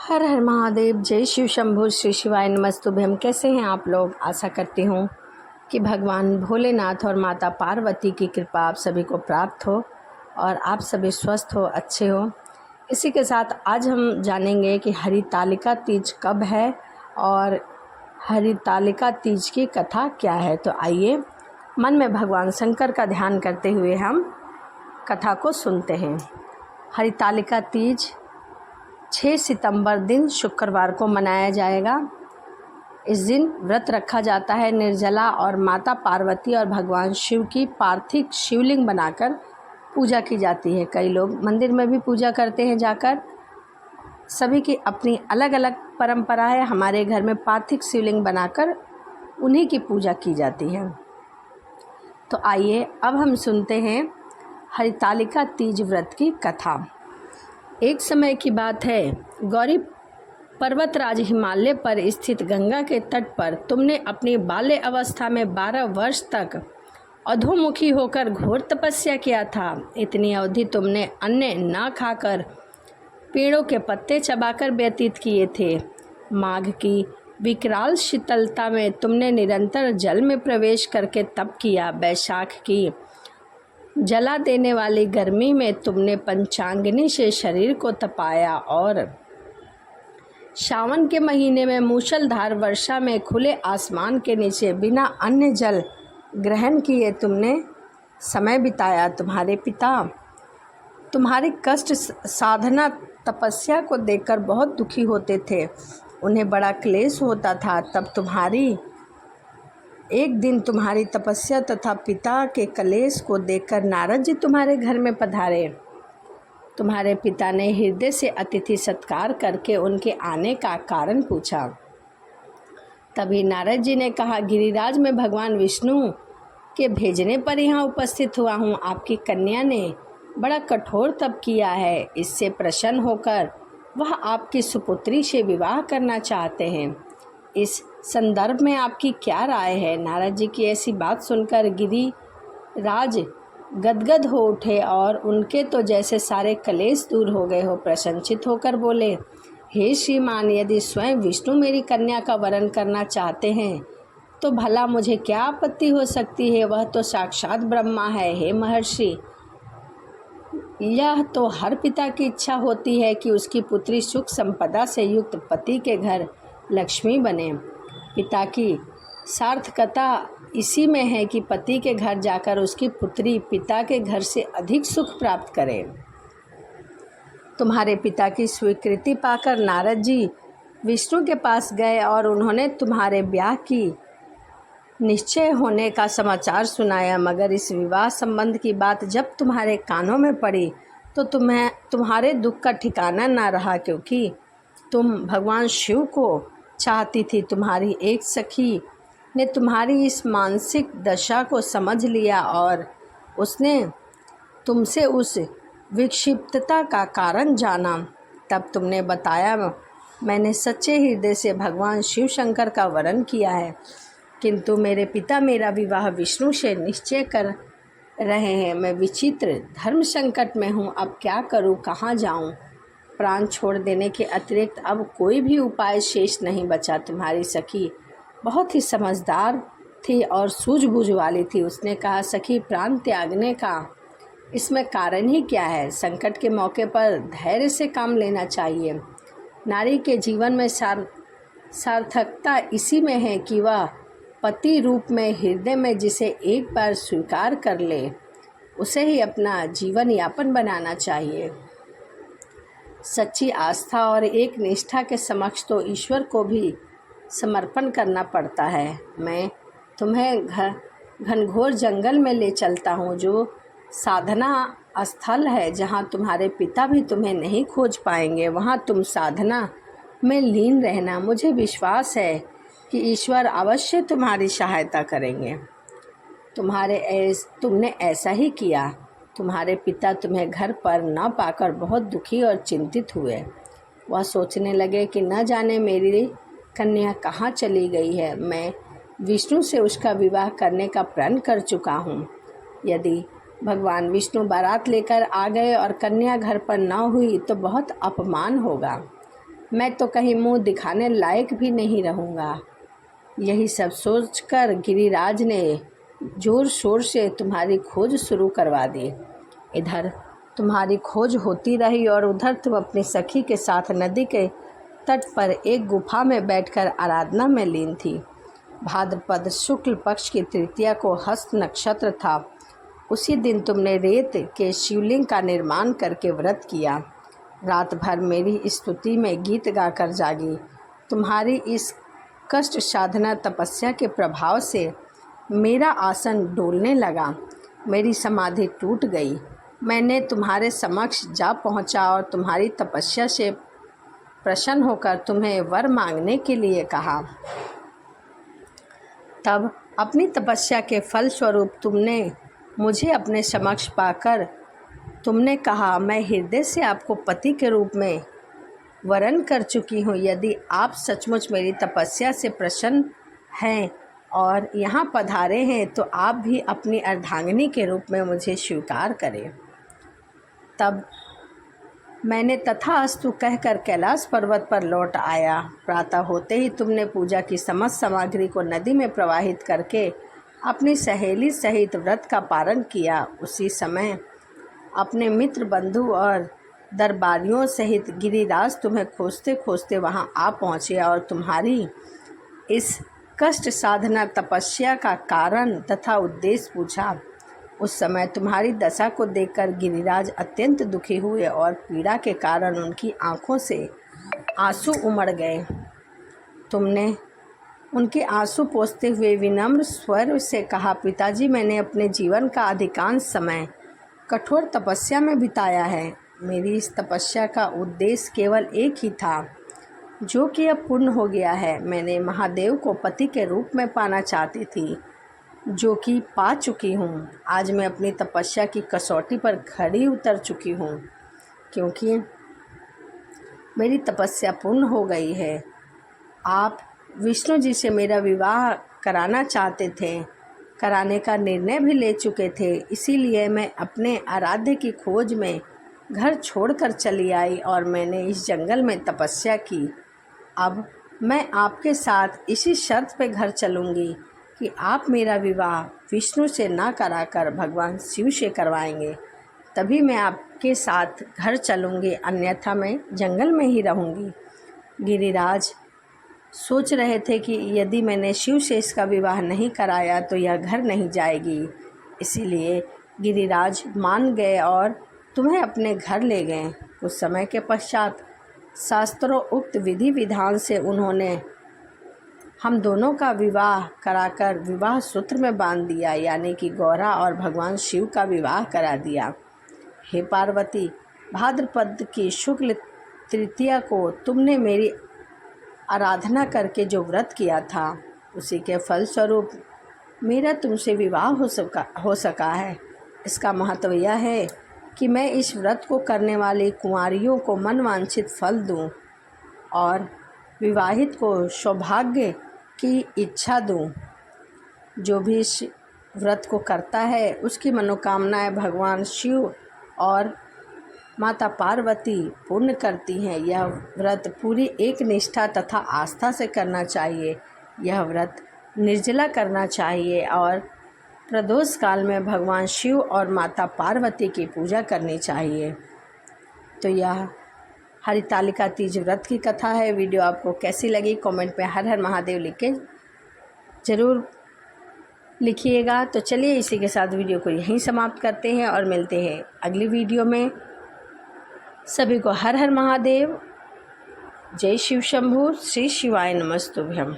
हर हर महादेव। जय शिव शंभु। श्री शिवाय नमस्तुभ्यम। कैसे हैं आप लोग? आशा करती हूँ कि भगवान भोलेनाथ और माता पार्वती की कृपा आप सभी को प्राप्त हो और आप सभी स्वस्थ हो, अच्छे हो। इसी के साथ आज हम जानेंगे कि हरितालिका तीज कब है और हरितालिका तीज की कथा क्या है। तो आइए मन में भगवान शंकर का ध्यान करते हुए हम कथा को सुनते हैं। हरितालिका तीज 6 सितंबर दिन शुक्रवार को मनाया जाएगा। इस दिन व्रत रखा जाता है निर्जला और माता पार्वती और भगवान शिव की पार्थिव शिवलिंग बनाकर पूजा की जाती है। कई लोग मंदिर में भी पूजा करते हैं जाकर। सभी की अपनी अलग अलग परंपरा है। हमारे घर में पार्थिव शिवलिंग बनाकर उन्हीं की पूजा की जाती है। तो आइए अब हम सुनते हैं हरितालिका तीज व्रत की कथा। एक समय की बात है, गौरी पर्वतराज हिमालय पर स्थित गंगा के तट पर तुमने अपनी बाल्य अवस्था में 12 वर्ष तक अधोमुखी होकर घोर तपस्या किया था। इतनी अवधि तुमने अन्न न खाकर पेड़ों के पत्ते चबाकर व्यतीत किए थे। माघ की विकराल शीतलता में तुमने निरंतर जल में प्रवेश करके तप किया। वैशाख की जला देने वाली गर्मी में तुमने पंचांगिनी से शरीर को तपाया और सावन के महीने में मूसलधार वर्षा में खुले आसमान के नीचे बिना अन्न जल ग्रहण किए तुमने समय बिताया। तुम्हारे पिता तुम्हारी कष्ट साधना तपस्या को देखकर बहुत दुखी होते थे। उन्हें बड़ा क्लेश होता था। तब एक दिन तुम्हारी तपस्या तथा पिता के कलेश को देखकर नारद जी तुम्हारे घर में पधारे। तुम्हारे पिता ने हृदय से अतिथि सत्कार करके उनके आने का कारण पूछा। तभी नारद जी ने कहा, गिरिराज में भगवान विष्णु के भेजने पर यहाँ उपस्थित हुआ हूँ। आपकी कन्या ने बड़ा कठोर तप किया है। इससे प्रसन्न होकर वह आपकी सुपुत्री से विवाह करना चाहते हैं। इस संदर्भ में आपकी क्या राय है? नारद जी की ऐसी बात सुनकर गिरिराज गदगद हो उठे और उनके तो जैसे सारे कलेश दूर हो गए हो। प्रसन्नचित होकर बोले, हे श्रीमान, यदि स्वयं विष्णु मेरी कन्या का वरण करना चाहते हैं तो भला मुझे क्या आपत्ति हो सकती है? वह तो साक्षात ब्रह्मा है। हे महर्षि, यह तो हर पिता की इच्छा होती है कि उसकी पुत्री सुख संपदा से युक्त पति के घर लक्ष्मी बने। पिता की सार्थकता इसी में है कि पति के घर जाकर उसकी पुत्री पिता के घर से अधिक सुख प्राप्त करे। तुम्हारे पिता की स्वीकृति पाकर नारद जी विष्णु के पास गए और उन्होंने तुम्हारे ब्याह की निश्चय होने का समाचार सुनाया। मगर इस विवाह संबंध की बात जब तुम्हारे कानों में पड़ी तो तुम्हारे दुख का ठिकाना ना रहा, क्योंकि तुम भगवान शिव को चाहती थी। तुम्हारी एक सखी ने तुम्हारी इस मानसिक दशा को समझ लिया और उसने तुमसे उस विक्षिप्तता का कारण जाना। तब तुमने बताया, मैंने सच्चे हृदय से भगवान शिव शंकर का वरण किया है, किंतु मेरे पिता मेरा विवाह विष्णु से निश्चय कर रहे हैं। मैं विचित्र धर्म संकट में हूँ। अब क्या करूँ, कहाँ जाऊँ? प्राण छोड़ देने के अतिरिक्त अब कोई भी उपाय शेष नहीं बचा। तुम्हारी सखी बहुत ही समझदार थी और सूझबूझ वाली थी। उसने कहा, सखी, प्राण त्यागने का इसमें कारण ही क्या है? संकट के मौके पर धैर्य से काम लेना चाहिए। नारी के जीवन में सार्थकता इसी में है कि वह पति रूप में हृदय में जिसे एक बार स्वीकार कर ले उसे ही अपना जीवन यापन बनाना चाहिए। सच्ची आस्था और एक निष्ठा के समक्ष तो ईश्वर को भी समर्पण करना पड़ता है। मैं तुम्हें घनघोर जंगल में ले चलता हूँ, जो साधना स्थल है, जहाँ तुम्हारे पिता भी तुम्हें नहीं खोज पाएंगे। वहाँ तुम साधना में लीन रहना। मुझे विश्वास है कि ईश्वर अवश्य तुम्हारी सहायता करेंगे। तुमने ऐसा ही किया। तुम्हारे पिता तुम्हें घर पर न पाकर बहुत दुखी और चिंतित हुए। वह सोचने लगे कि न जाने मेरी कन्या कहाँ चली गई है। मैं विष्णु से उसका विवाह करने का प्रण कर चुका हूँ। यदि भगवान विष्णु बारात लेकर आ गए और कन्या घर पर न हुई तो बहुत अपमान होगा। मैं तो कहीं मुंह दिखाने लायक भी नहीं रहूँगा। यही सब सोचकर गिरिराज ने जोर शोर से तुम्हारी खोज शुरू करवा दी। इधर तुम्हारी खोज होती रही और उधर तुम अपनी सखी के साथ नदी के तट पर एक गुफा में बैठकर आराधना में लीन थी। भाद्रपद शुक्ल पक्ष की तृतीया को हस्त नक्षत्र था। उसी दिन तुमने रेत के शिवलिंग का निर्माण करके व्रत किया। रात भर मेरी स्तुति में गीत गाकर जागी। तुम्हारी इस कष्ट साधना तपस्या के प्रभाव से मेरा आसन डोलने लगा, मेरी समाधि टूट गई। मैंने तुम्हारे समक्ष जा पहुंचा और तुम्हारी तपस्या से प्रसन्न होकर तुम्हें वर मांगने के लिए कहा। तब अपनी तपस्या के फल स्वरूप तुमने मुझे अपने समक्ष पाकर तुमने कहा, मैं हृदय से आपको पति के रूप में वरण कर चुकी हूँ। यदि आप सचमुच मेरी तपस्या से प्रसन्न हैं और यहाँ पधारे हैं तो आप भी अपनी अर्धांगिनी के रूप में मुझे स्वीकार करें। तब मैंने तथास्तु कहकर कैलाश पर्वत पर लौट आया। प्रातः होते ही तुमने पूजा की समस्त सामग्री को नदी में प्रवाहित करके अपनी सहेली सहित व्रत का पारण किया। उसी समय अपने मित्र बंधु और दरबारियों सहित गिरिराज तुम्हें खोजते खोजते वहां आ पहुँचे और तुम्हारी इस कष्ट साधना तपस्या का कारण तथा उद्देश्य पूछा। उस समय तुम्हारी दशा को देखकर गिरिराज अत्यंत दुखी हुए और पीड़ा के कारण उनकी आंखों से आंसू उमड़ गए। तुमने उनके आंसू पोंछते हुए विनम्र स्वर से कहा, पिताजी, मैंने अपने जीवन का अधिकांश समय कठोर तपस्या में बिताया है। मेरी इस तपस्या का उद्देश्य केवल एक ही था, जो कि अब पूर्ण हो गया है। मैंने महादेव को पति के रूप में पाना चाहती थी, जो कि पा चुकी हूँ। आज मैं अपनी तपस्या की कसौटी पर खड़ी उतर चुकी हूँ, क्योंकि मेरी तपस्या पूर्ण हो गई है। आप विष्णु जी से मेरा विवाह कराना चाहते थे, कराने का निर्णय भी ले चुके थे। इसीलिए मैं अपने आराध्य की खोज में घर छोड़कर चली आई और मैंने इस जंगल में तपस्या की। अब मैं आपके साथ इसी शर्त पे घर चलूँगी कि आप मेरा विवाह विष्णु से ना कराकर भगवान शिव से करवाएंगे, तभी मैं आपके साथ घर चलूँगी, अन्यथा मैं जंगल में ही रहूँगी। गिरिराज सोच रहे थे कि यदि मैंने शिव से इसका विवाह नहीं कराया तो यह घर नहीं जाएगी। इसीलिए गिरिराज मान गए और तुम्हें अपने घर ले गए। कुछ समय के पश्चात शास्त्रों उक्त विधि विधान से उन्होंने हम दोनों का विवाह कराकर विवाह सूत्र में बांध दिया, यानी कि गौरा और भगवान शिव का विवाह करा दिया। हे पार्वती, भाद्रपद की शुक्ल तृतीया को तुमने मेरी आराधना करके जो व्रत किया था, उसी के फलस्वरूप मेरा तुमसे विवाह हो सका है। इसका महत्व यह है कि मैं इस व्रत को करने वाली कुंवारियों को मनवांछित फल दूं और विवाहित को सौभाग्य की इच्छा दूं। जो भी इस व्रत को करता है उसकी मनोकामनाएं भगवान शिव और माता पार्वती पूर्ण करती हैं। यह व्रत पूरी एक निष्ठा तथा आस्था से करना चाहिए। यह व्रत निर्जला करना चाहिए और प्रदोष काल में भगवान शिव और माता पार्वती की पूजा करनी चाहिए। तो यह हरितालिका तीज व्रत की कथा है। वीडियो आपको कैसी लगी कमेंट में हर हर महादेव लिख के ज़रूर लिखिएगा। तो चलिए इसी के साथ वीडियो को यहीं समाप्त करते हैं और मिलते हैं अगली वीडियो में। सभी को हर हर महादेव, जय शिव शंभू, श्री शिवाय नमस्तुभ्यम।